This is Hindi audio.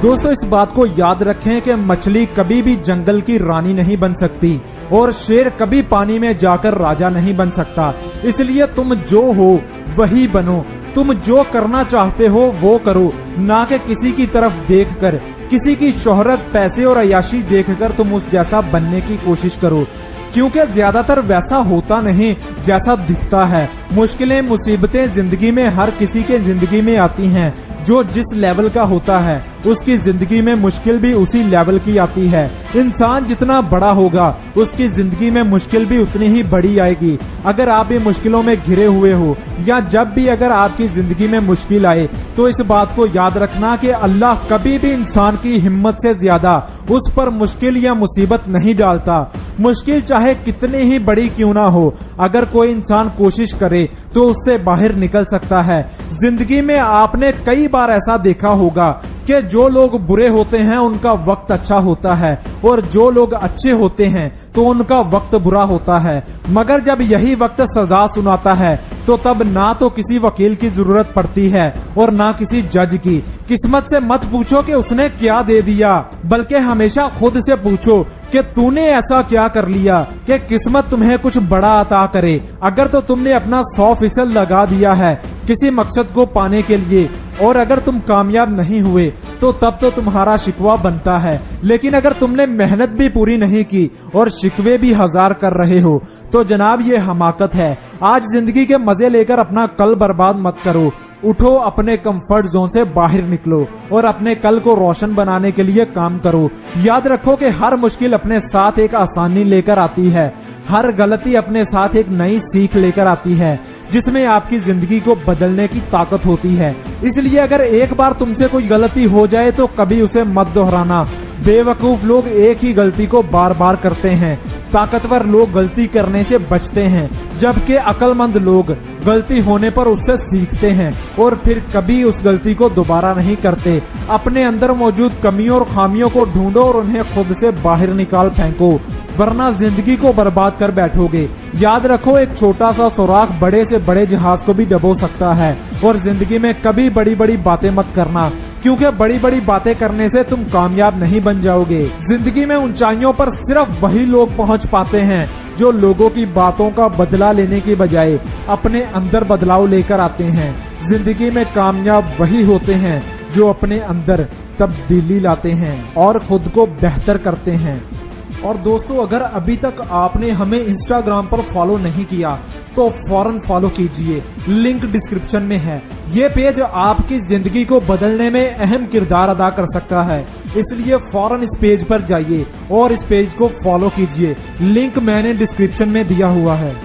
दोस्तों इस बात को याद रखें कि मछली कभी भी जंगल की रानी नहीं बन सकती और शेर कभी पानी में जाकर राजा नहीं बन सकता। इसलिए तुम जो हो वही बनो। तुम जो करना चाहते हो वो करो, ना कि किसी की तरफ देखकर, किसी की शोहरत, पैसे और अय्याशी देखकर तुम उस जैसा बनने की कोशिश करो, क्योंकि ज्यादातर वैसा होता नहीं जैसा दिखता है। मुश्किलें, मुसीबतें जिंदगी में हर किसी के जिंदगी में आती हैं। जो जिस लेवल का होता है उसकी जिंदगी में मुश्किल भी उसी लेवल की आती है। इंसान जितना बड़ा होगा उसकी जिंदगी में मुश्किल भी उतनी ही बड़ी आएगी। अगर आप भी मुश्किलों में घिरे हुए हो या जब भी अगर आपकी जिंदगी में मुश्किल आए तो इस बात को याद रखना कि अल्लाह कभी भी इंसान की हिम्मत से ज्यादा उस पर मुश्किल या मुसीबत नहीं डालता। मुश्किल चाहे कितनी ही बड़ी क्यों ना हो, अगर कोई इंसान कोशिश करे तो उससे बाहर निकल सकता है। जिंदगी में आपने कई बार ऐसा देखा होगा कि जो लोग बुरे होते हैं उनका वक्त अच्छा होता है और जो लोग अच्छे होते हैं तो उनका वक्त बुरा होता है। मगर जब यही वक्त सजा सुनाता है तो तब ना तो किसी वकील की जरूरत पड़ती है और ना किसी जज की। किस्मत से मत पूछो कि उसने क्या दे दिया, बल्कि हमेशा खुद से पूछो कि तूने ऐसा क्या कर लिया कि किस्मत तुम्हें कुछ बड़ा अता करे। अगर तो तुमने अपना 100% लगा दिया है किसी मकसद को पाने के लिए और अगर तुम कामयाब नहीं हुए तो तब तो तुम्हारा शिकवा बनता है। लेकिन अगर तुमने मेहनत भी पूरी नहीं की और शिकवे भी हजार कर रहे हो तो जनाब ये हमाकत है। आज जिंदगी के मजे लेकर अपना कल बर्बाद मत करो। उठो, अपने कंफर्ट जोन से बाहर निकलो और अपने कल को रोशन बनाने के लिए काम करो। याद रखो कि हर मुश्किल अपने साथ एक आसानी लेकर आती है। हर गलती अपने साथ एक नई सीख लेकर आती है जिसमें आपकी जिंदगी को बदलने की ताकत होती है। इसलिए अगर एक बार तुमसे कोई गलती हो जाए तो कभी उसे मत दोहराना। बेवकूफ लोग एक ही गलती को बार बार करते हैं, ताकतवर लोग गलती करने से बचते हैं, जबकि अक्लमंद लोग गलती होने पर उससे सीखते हैं और फिर कभी उस गलती को दोबारा नहीं करते। अपने अंदर मौजूद कमियों और खामियों को ढूंढो और उन्हें खुद से बाहर निकाल फेंको, वरना जिंदगी को बर्बाद कर बैठोगे। याद रखो, एक छोटा सा सुराख बड़े से बड़े जहाज को भी डुबो सकता है। और जिंदगी में कभी बड़ी बड़ी बातें मत करना, क्योंकि बड़ी बड़ी बातें करने से तुम कामयाब नहीं बन जाओगे। जिंदगी में ऊंचाइयों पर सिर्फ वही लोग पहुंच पाते हैं जो लोगों की बातों का बदला लेने की बजाय अपने अंदर बदलाव लेकर आते हैं। जिंदगी में कामयाब वही होते हैं जो अपने अंदर तब्दीली लाते हैं और खुद को बेहतर करते हैं। और दोस्तों, अगर अभी तक आपने हमें इंस्टाग्राम पर फॉलो नहीं किया तो फौरन फॉलो कीजिए, लिंक डिस्क्रिप्शन में है। ये पेज आपकी जिंदगी को बदलने में अहम किरदार अदा कर सकता है, इसलिए फौरन इस पेज पर जाइए और इस पेज को फॉलो कीजिए। लिंक मैंने डिस्क्रिप्शन में दिया हुआ है।